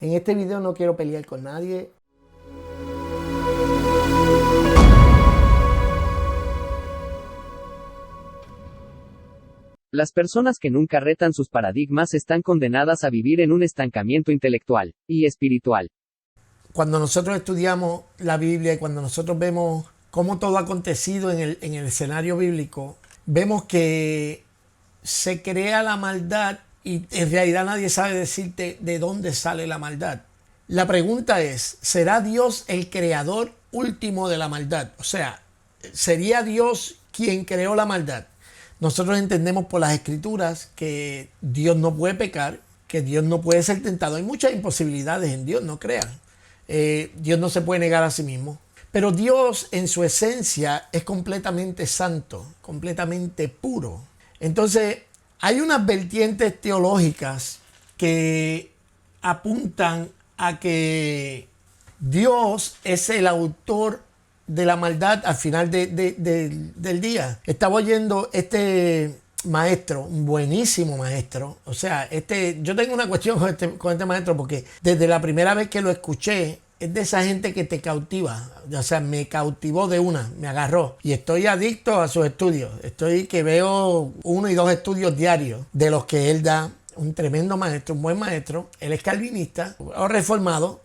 En este video no quiero pelear con nadie. Las personas que nunca retan sus paradigmas están condenadas a vivir en un estancamiento intelectual y espiritual. Cuando nosotros estudiamos la Biblia y cuando nosotros vemos cómo todo ha acontecido en el escenario bíblico, vemos que se crea la maldad y en realidad nadie sabe decirte de dónde sale la maldad. La pregunta es, ¿será Dios el creador último de la maldad? O sea, ¿sería Dios quien creó la maldad? Nosotros entendemos por las escrituras que Dios no puede pecar, que Dios no puede ser tentado. Hay muchas imposibilidades en Dios, no crean. Dios no se puede negar a sí mismo. Pero Dios en su esencia es completamente santo, completamente puro. Entonces, hay unas vertientes teológicas que apuntan a que Dios es el autor de la maldad al final del día. Estaba oyendo este maestro, un buenísimo maestro. O sea, yo tengo una cuestión con este maestro porque desde la primera vez que lo escuché, es de esa gente que te cautiva. O sea, me cautivó de una, me agarró. Y estoy adicto a sus estudios. Estoy que veo 1 y 2 estudios diarios de los que él da. Un tremendo maestro, un buen maestro. Él es calvinista o reformado.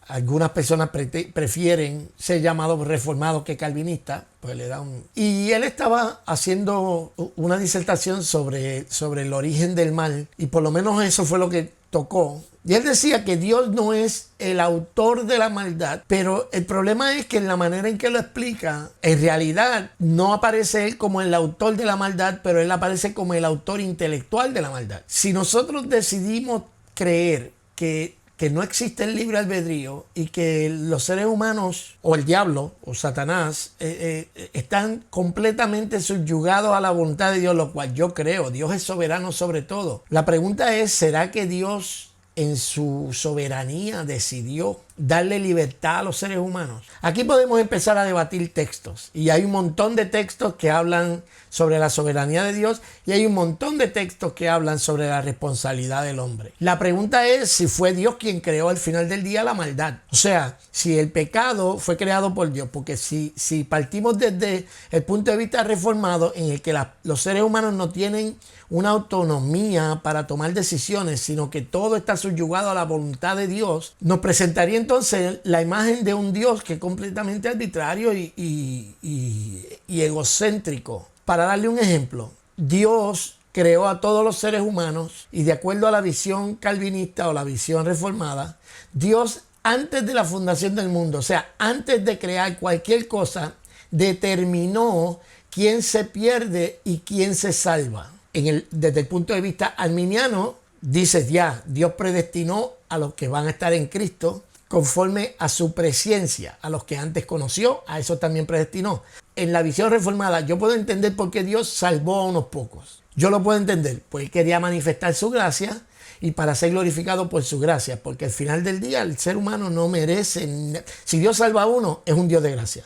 Algunas personas prefieren ser llamados reformados que calvinistas. Pues le da un... Y él estaba haciendo una disertación sobre el origen del mal. Y por lo menos eso fue lo que tocó. Y él decía que Dios no es el autor de la maldad, pero el problema es que en la manera en que lo explica, en realidad no aparece él como el autor de la maldad, pero él aparece como el autor intelectual de la maldad. Si nosotros decidimos creer que no existe el libre albedrío y que los seres humanos o el diablo o Satanás están completamente subyugados a la voluntad de Dios, lo cual yo creo, Dios es soberano sobre todo. La pregunta es, ¿será que Dios en su soberanía decidió darle libertad a los seres humanos? Aquí podemos empezar a debatir textos y hay un montón de textos que hablan sobre la soberanía de Dios y hay un montón de textos que hablan sobre la responsabilidad del hombre. La pregunta es si fue Dios quien creó al final del día la maldad. O sea, si el pecado fue creado por Dios, porque si partimos desde el punto de vista reformado en el que los seres humanos no tienen una autonomía para tomar decisiones, sino que todo está subyugado a la voluntad de Dios, nos presentaría entonces la imagen de un Dios que es completamente arbitrario y egocéntrico. Para darle un ejemplo, Dios creó a todos los seres humanos y de acuerdo a la visión calvinista o la visión reformada, Dios antes de la fundación del mundo, o sea, antes de crear cualquier cosa, determinó quién se pierde y quién se salva. Desde el punto de vista arminiano, dice ya, Dios predestinó a los que van a estar en Cristo conforme a su presciencia, a los que antes conoció, a eso también predestinó. En la visión reformada yo puedo entender por qué Dios salvó a unos pocos. Yo lo puedo entender, pues él quería manifestar su gracia y para ser glorificado por su gracia, porque al final del día el ser humano no merece. Si Dios salva a uno, es un Dios de gracia.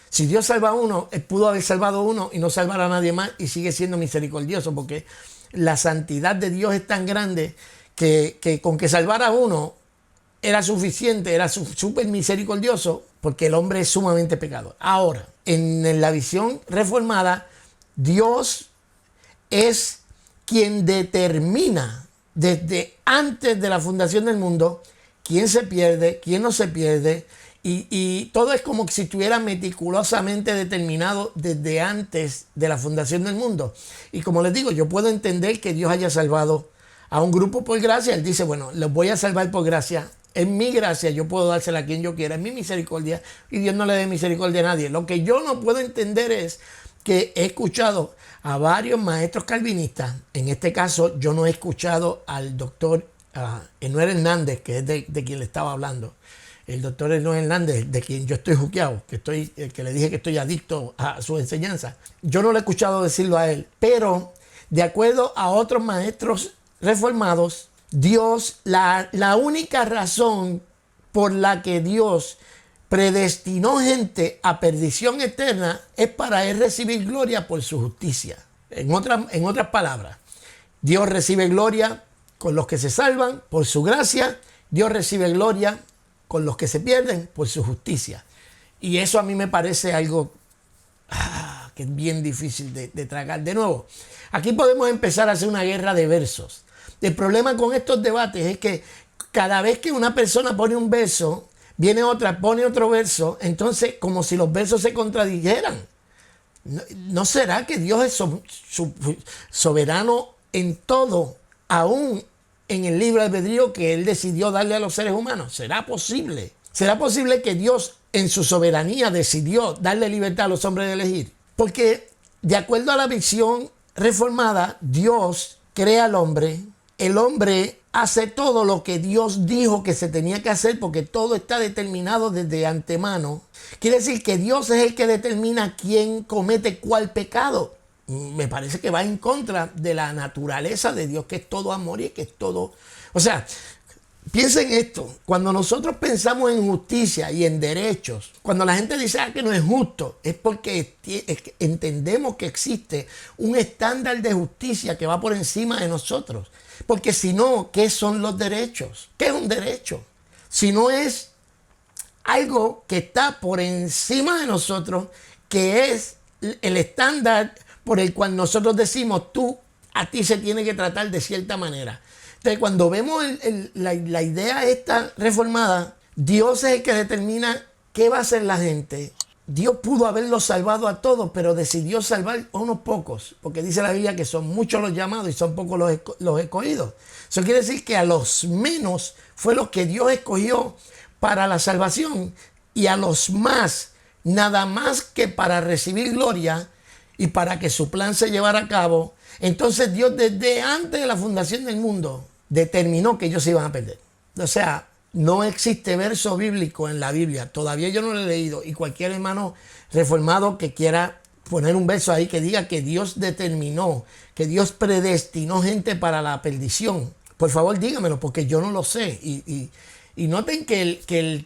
Si Dios salva a uno, él pudo haber salvado a uno y no salvar a nadie más y sigue siendo misericordioso, porque la santidad de Dios es tan grande que con que salvara a uno era suficiente, era súper misericordioso, porque el hombre es sumamente pecador. Ahora, en la visión reformada, Dios es quien determina desde antes de la fundación del mundo quién se pierde, quién no se pierde, y todo es como si estuviera meticulosamente determinado desde antes de la fundación del mundo. Y como les digo, yo puedo entender que Dios haya salvado a un grupo por gracia. Él dice, bueno, los voy a salvar por gracia. En mi gracia yo puedo dársela a quien yo quiera, en mi misericordia, y Dios no le dé misericordia a nadie. Lo que yo no puedo entender es que he escuchado a varios maestros calvinistas. En este caso, yo no he escuchado al doctor Enoel Hernández, que es de quien le estaba hablando. El doctor Enoel Hernández, de quien yo estoy juqueado, que le dije que estoy adicto a su enseñanza. Yo no lo he escuchado decirlo a él, pero de acuerdo a otros maestros reformados, Dios, la única razón por la que Dios predestinó gente a perdición eterna es para él recibir gloria por su justicia. En otras palabras, Dios recibe gloria con los que se salvan por su gracia Dios recibe gloria con los que se pierden por su justicia. Y eso a mí me parece algo que es bien difícil de tragar. De nuevo, aquí podemos empezar a hacer una guerra de versos. El problema con estos debates es que cada vez que una persona pone un verso, viene otra, pone otro verso, entonces como si los versos se contradijeran. ¿No será que Dios es soberano en todo, aún en el libre albedrío que Él decidió darle a los seres humanos? ¿Será posible? ¿Será posible que Dios en su soberanía decidió darle libertad a los hombres de elegir? Porque de acuerdo a la visión reformada, Dios crea al hombre, el hombre hace todo lo que Dios dijo que se tenía que hacer porque todo está determinado desde antemano. Quiere decir que Dios es el que determina quién comete cuál pecado. Me parece que va en contra de la naturaleza de Dios, que es todo amor y que es todo... O sea, piensen esto, cuando nosotros pensamos en justicia y en derechos, cuando la gente dice que no es justo, es porque entendemos que existe un estándar de justicia que va por encima de nosotros. Porque si no, ¿qué son los derechos? ¿Qué es un derecho? Si no es algo que está por encima de nosotros, que es el estándar por el cual nosotros decimos, a ti se tiene que tratar de cierta manera. Entonces, cuando vemos la idea esta reformada, Dios es el que determina qué va a hacer la gente. Dios pudo haberlos salvado a todos, pero decidió salvar a unos pocos, porque dice la Biblia que son muchos los llamados y son pocos los escogidos. Eso quiere decir que a los menos fue los que Dios escogió para la salvación, y a los más, nada más que para recibir gloria y para que su plan se llevara a cabo. Entonces Dios, desde antes de la fundación del mundo, determinó que ellos se iban a perder. O sea, no existe verso bíblico en la Biblia. Todavía yo no lo he leído. Y cualquier hermano reformado que quiera poner un verso ahí que diga que Dios determinó, que Dios predestinó gente para la perdición, por favor dígamelo, porque yo no lo sé. Y noten que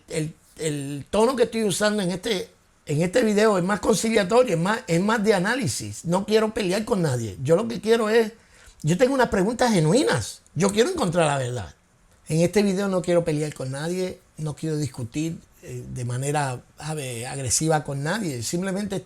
el tono que estoy usando en este video es más conciliatorio, es más de análisis. No quiero pelear con nadie. Yo lo que quiero es, yo tengo unas preguntas genuinas. Yo quiero encontrar la verdad. En este video no quiero pelear con nadie, no quiero discutir de manera agresiva con nadie. Simplemente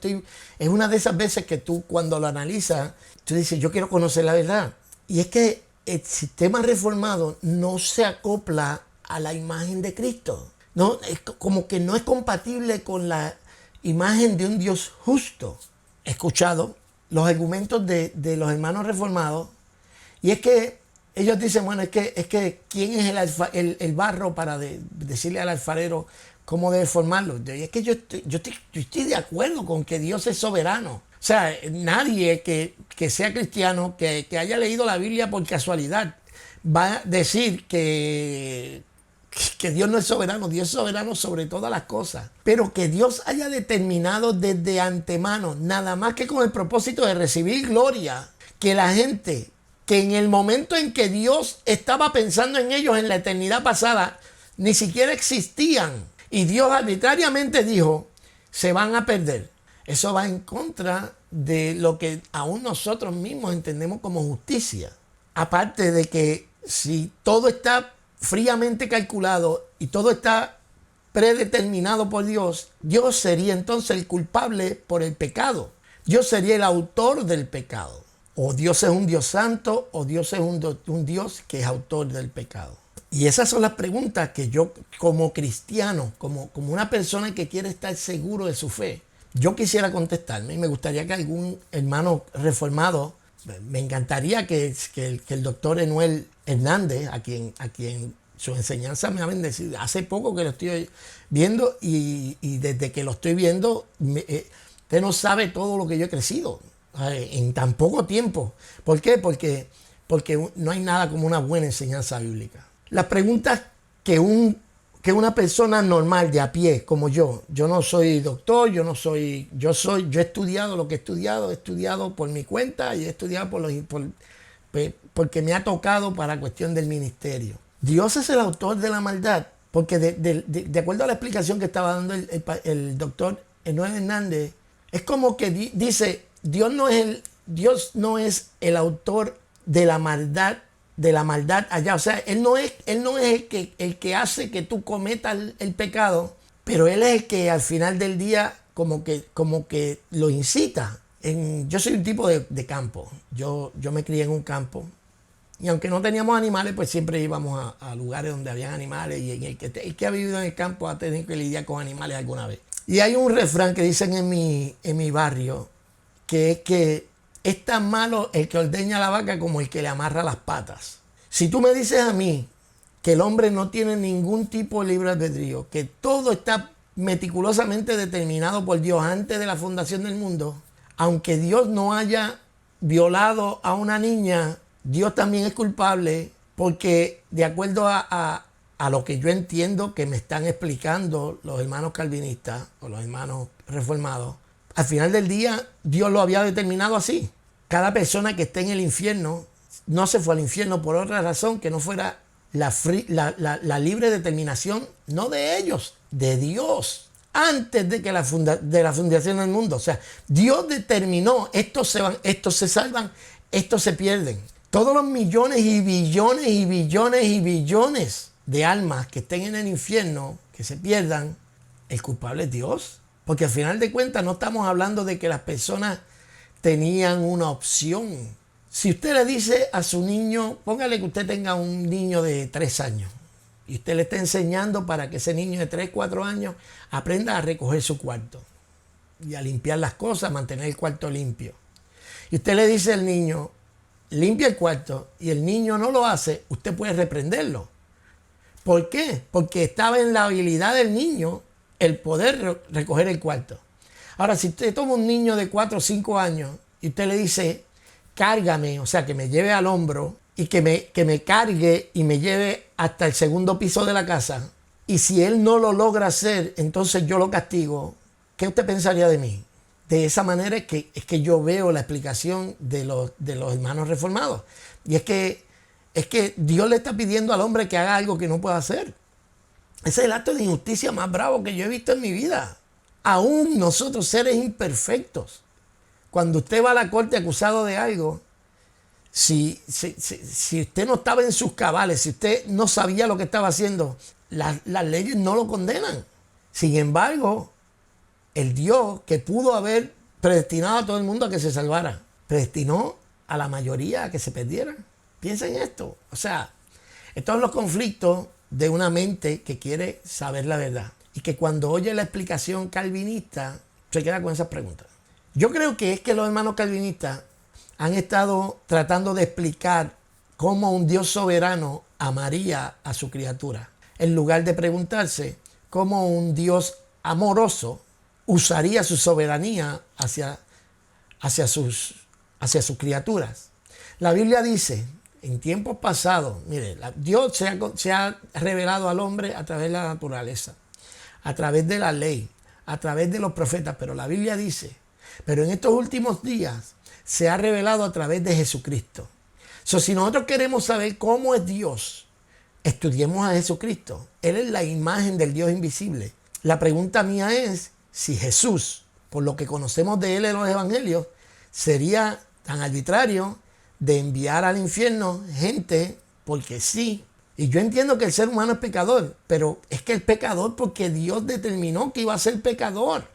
es una de esas veces que tú cuando lo analizas, tú dices, yo quiero conocer la verdad. Y es que el sistema reformado no se acopla a la imagen de Cristo. No, es como que no es compatible con la imagen de un Dios justo. He escuchado los argumentos de los hermanos reformados, y es que ellos dicen, bueno, es que ¿quién es el barro para decirle al alfarero cómo debe formarlo? Y es que yo estoy de acuerdo con que Dios es soberano. O sea, nadie que sea cristiano, que haya leído la Biblia por casualidad, va a decir que Dios no es soberano. Dios es soberano sobre todas las cosas. Pero que Dios haya determinado desde antemano, nada más que con el propósito de recibir gloria, que la gente que en el momento en que Dios estaba pensando en ellos en la eternidad pasada, ni siquiera existían. Y Dios arbitrariamente dijo, se van a perder. Eso va en contra de lo que aún nosotros mismos entendemos como justicia. Aparte de que si todo está fríamente calculado y todo está predeterminado por Dios, Dios sería entonces el culpable por el pecado. Dios sería el autor del pecado. O Dios es un Dios santo, o Dios es un Dios que es autor del pecado. Y esas son las preguntas que yo, como cristiano, como una persona que quiere estar seguro de su fe, yo quisiera contestarme. Y me gustaría que algún hermano reformado, me encantaría que el doctor Enuel Hernández, a quien su enseñanza me ha bendecido. Hace poco que lo estoy viendo, y desde que lo estoy viendo, usted no sabe todo lo que yo he crecido en tan poco tiempo. ¿Por qué? Porque no hay nada como una buena enseñanza bíblica. Las preguntas que una persona normal de a pie como yo no soy doctor, yo he estudiado lo que he estudiado por mi cuenta, y he estudiado porque me ha tocado para cuestión del ministerio. Dios es el autor de la maldad, porque de acuerdo a la explicación que estaba dando el doctor Enuel Hernández, es como que dice, Dios no es el autor de la maldad de la maldad allá. O sea, Él no es el que hace que tú cometas el pecado, pero Él es el que al final del día como que lo incita. Yo soy un tipo de campo. Yo me crié en un campo. Y aunque no teníamos animales, pues siempre íbamos a lugares donde habían animales. Y el que ha vivido en el campo ha tenido que lidiar con animales alguna vez. Y hay un refrán que dicen en mi barrio, que es que es tan malo el que ordeña la vaca como el que le amarra las patas. Si tú me dices a mí que el hombre no tiene ningún tipo de libre albedrío, que todo está meticulosamente determinado por Dios antes de la fundación del mundo, aunque Dios no haya violado a una niña, Dios también es culpable, porque de acuerdo a lo que yo entiendo que me están explicando los hermanos calvinistas o los hermanos reformados, al final del día Dios lo había determinado así. Cada persona que esté en el infierno no se fue al infierno por otra razón que no fuera la libre determinación, no de ellos, de Dios, antes de que de la fundación del mundo. O sea, Dios determinó, estos se van, estos se salvan, estos se pierden. Todos los millones y billones y billones y billones de almas que estén en el infierno, que se pierdan, el culpable es Dios. Porque al final de cuentas no estamos hablando de que las personas tenían una opción. Si usted le dice a su niño, póngale que usted tenga un niño de 3 años y usted le está enseñando para que ese niño de 3, 4 años aprenda a recoger su cuarto y a limpiar las cosas, mantener el cuarto limpio. Y usted le dice al niño, limpia el cuarto, y el niño no lo hace, usted puede reprenderlo. ¿Por qué? Porque estaba en la habilidad del niño el poder recoger el cuarto. Ahora, si usted toma un niño de 4 o 5 años y usted le dice, cárgame, o sea, que me lleve al hombro y que me cargue y me lleve hasta el segundo piso de la casa, y si él no lo logra hacer, entonces yo lo castigo, ¿qué usted pensaría de mí? De esa manera es que yo veo la explicación de los hermanos reformados. Y es que Dios le está pidiendo al hombre que haga algo que no pueda hacer. Ese es el acto de injusticia más bravo que yo he visto en mi vida. Aún nosotros, seres imperfectos, cuando usted va a la corte acusado de algo, si usted no estaba en sus cabales, si usted no sabía lo que estaba haciendo, las leyes no lo condenan. Sin embargo, el Dios que pudo haber predestinado a todo el mundo a que se salvara, predestinó a la mayoría a que se perdieran. Piensa en esto. O sea, estos son los conflictos de una mente que quiere saber la verdad y que cuando oye la explicación calvinista se queda con esas preguntas. Yo creo que es que los hermanos calvinistas han estado tratando de explicar cómo un Dios soberano amaría a su criatura, en lugar de preguntarse cómo un Dios amoroso usaría su soberanía hacia sus criaturas. La Biblia dice, en tiempos pasados, mire, Dios se ha revelado al hombre a través de la naturaleza, a través de la ley, a través de los profetas, pero la Biblia dice, pero en estos últimos días se ha revelado a través de Jesucristo. Si nosotros queremos saber cómo es Dios, estudiemos a Jesucristo. Él es la imagen del Dios invisible. La pregunta mía es si Jesús, por lo que conocemos de él en los evangelios, sería tan arbitrario de enviar al infierno gente porque sí. Y yo entiendo que el ser humano es pecador, pero es que es pecador porque Dios determinó que iba a ser pecador.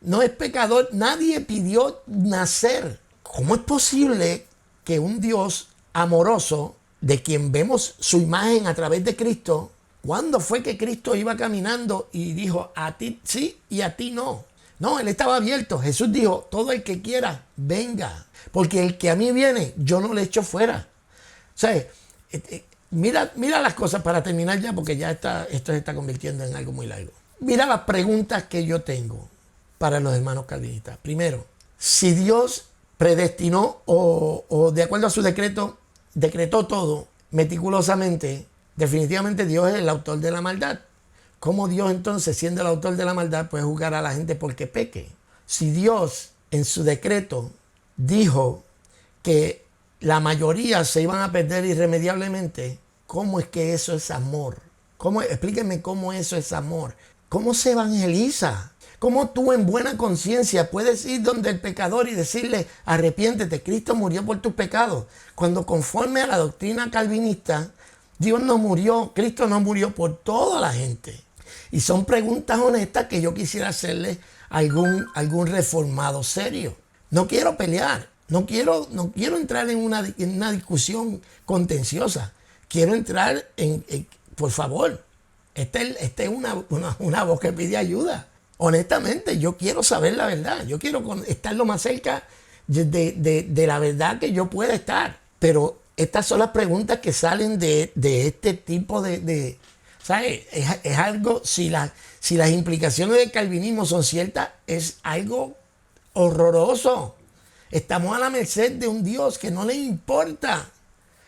No es pecador, nadie pidió nacer. ¿Cómo es posible que un Dios amoroso, de quien vemos su imagen a través de Cristo, ¿cuándo fue que Cristo iba caminando y dijo, a ti sí y a ti no? No, él estaba abierto. Jesús dijo, todo el que quiera, venga. Porque el que a mí viene, yo no le echo fuera. O sea, mira las cosas para terminar ya, porque ya esto se está convirtiendo en algo muy largo. Mira las preguntas que yo tengo para los hermanos calvinistas. Primero, si Dios predestinó o de acuerdo a su decreto, decretó todo meticulosamente, definitivamente Dios es el autor de la maldad. ¿Cómo Dios entonces, siendo el autor de la maldad, puede juzgar a la gente porque peque? Si Dios en su decreto dijo que la mayoría se iban a perder irremediablemente, ¿cómo es que eso es amor? Explíquenme cómo eso es amor. ¿Cómo se evangeliza? ¿Cómo tú en buena conciencia puedes ir donde el pecador y decirle, arrepiéntete, Cristo murió por tus pecados? Cuando conforme a la doctrina calvinista, Dios no murió, Cristo no murió por toda la gente. Y son preguntas honestas que yo quisiera hacerle a algún reformado serio. No quiero pelear, no quiero entrar en una discusión contenciosa. Quiero entrar por favor, esta es una voz que pide ayuda. Honestamente, yo quiero saber la verdad. Yo quiero estar lo más cerca de la verdad que yo pueda estar. Pero estas son las preguntas que salen de este tipo ¿sabes? Es algo, si las implicaciones del calvinismo son ciertas, es algo horroroso. Estamos a la merced de un Dios que no le importa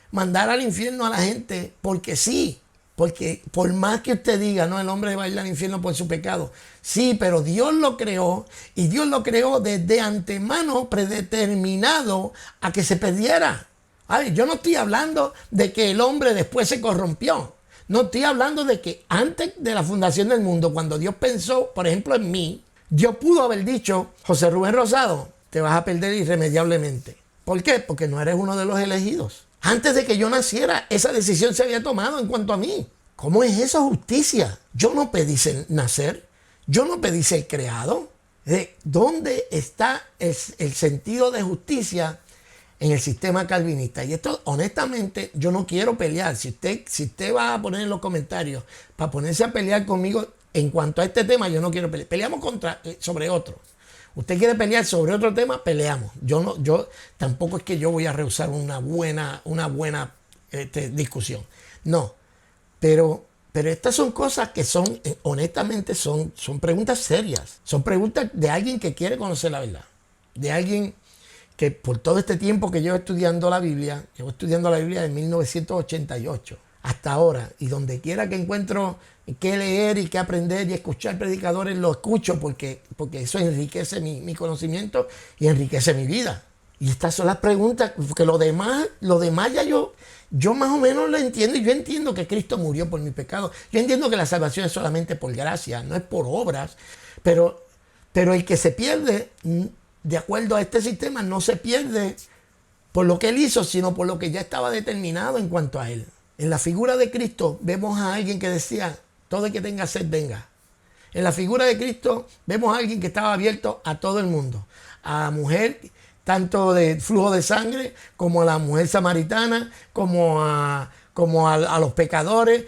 mandar al infierno a la gente porque sí. Porque por más que usted diga, no, el hombre va a ir al infierno por su pecado. Sí, pero Dios lo creó y Dios lo creó desde antemano predeterminado a que se perdiera. Ay, yo no estoy hablando de que el hombre después se corrompió. No estoy hablando de que antes de la fundación del mundo, cuando Dios pensó, por ejemplo, en mí, Dios pudo haber dicho, José Rubén Rosado, te vas a perder irremediablemente. ¿Por qué? Porque no eres uno de los elegidos. Antes de que yo naciera, esa decisión se había tomado en cuanto a mí. ¿Cómo es eso justicia? Yo no pedí nacer, yo no pedí ser creado. ¿Dónde está el sentido de justicia en el sistema calvinista? Y esto, honestamente, yo no quiero pelear. Si usted va a poner en los comentarios para ponerse a pelear conmigo en cuanto a este tema, yo no quiero pelear. Peleamos sobre otro. Usted quiere pelear sobre otro tema, peleamos. Yo tampoco es que yo voy a rehusar una buena discusión. No, pero estas son cosas que son, honestamente, son preguntas serias. Son preguntas de alguien que quiere conocer la verdad. De alguien que por todo este tiempo que llevo estudiando la Biblia, de 1988 hasta ahora, y donde quiera que encuentro qué leer y qué aprender y escuchar predicadores, lo escucho porque eso enriquece mi conocimiento y enriquece mi vida. Y estas son las preguntas, porque lo demás ya yo más o menos lo entiendo, y yo entiendo que Cristo murió por mi pecado. Yo entiendo que la salvación es solamente por gracia, no es por obras, pero el que se pierde, de acuerdo a este sistema, no se pierde por lo que él hizo, sino por lo que ya estaba determinado en cuanto a él. En la figura de Cristo vemos a alguien que decía, todo el que tenga sed, venga. En la figura de Cristo vemos a alguien que estaba abierto a todo el mundo. A la mujer, tanto de flujo de sangre, como a la mujer samaritana, como a los pecadores.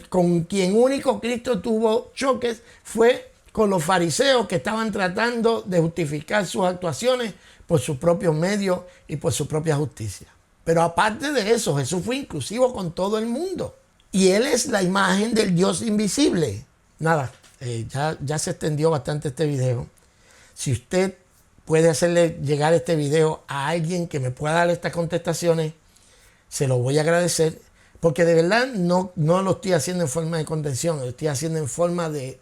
Con quien único Cristo tuvo choques fue con los fariseos, que estaban tratando de justificar sus actuaciones por sus propios medios y por su propia justicia. Pero aparte de eso, Jesús fue inclusivo con todo el mundo. Y Él es la imagen del Dios invisible. Nada, ya se extendió bastante este video. Si usted puede hacerle llegar este video a alguien que me pueda dar estas contestaciones, se lo voy a agradecer. Porque de verdad no lo estoy haciendo en forma de contención, lo estoy haciendo en forma de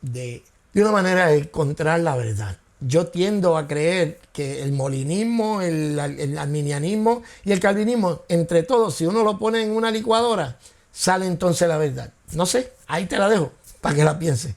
una manera de encontrar la verdad. Yo tiendo a creer que el molinismo, el arminianismo y el calvinismo, entre todos, si uno lo pone en una licuadora, sale entonces la verdad. No sé, ahí te la dejo para que la pienses.